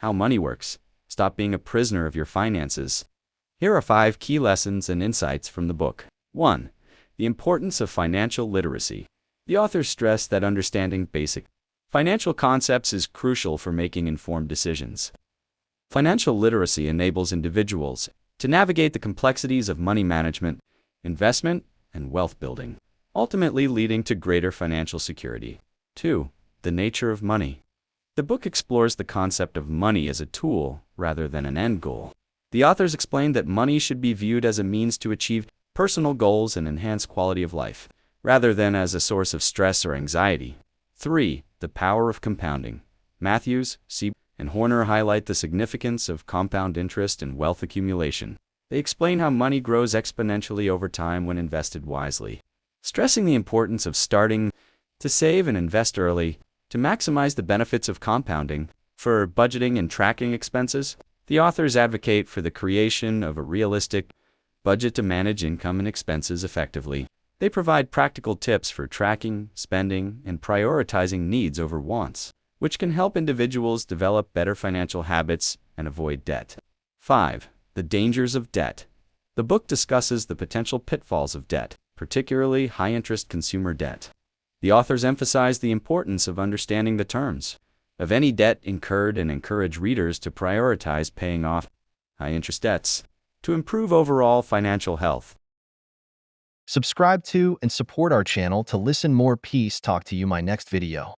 How money works. Stop being a prisoner of your finances. Here are 5 key lessons and insights from the book. 1. The importance of financial literacy. The authors stress that understanding basic financial concepts is crucial for making informed decisions. Financial literacy enables individuals to navigate the complexities of money management, investment, and wealth building, ultimately leading to greater financial security. 2. The nature of money. The book explores the concept of money as a tool rather than an end goal. The authors explain that money should be viewed as a means to achieve personal goals and enhance quality of life, rather than as a source of stress or anxiety. 3. The power of compounding. Matthews, C. and Horner highlight the significance of compound interest and wealth accumulation. They explain how money grows exponentially over time when invested wisely, stressing the importance of starting to save and invest early to maximize the benefits of compounding. For budgeting and tracking expenses, the authors advocate for the creation of a realistic budget to manage income and expenses effectively. They provide practical tips for tracking, spending, and prioritizing needs over wants, which can help individuals develop better financial habits and avoid debt. 5. The dangers of debt. The book discusses the potential pitfalls of debt, particularly high-interest consumer debt. The authors emphasize the importance of understanding the terms of any debt incurred and encourage readers to prioritize paying off high-interest debts to improve overall financial health. Subscribe to and support our channel to listen more. Peace. Talk to you my next video.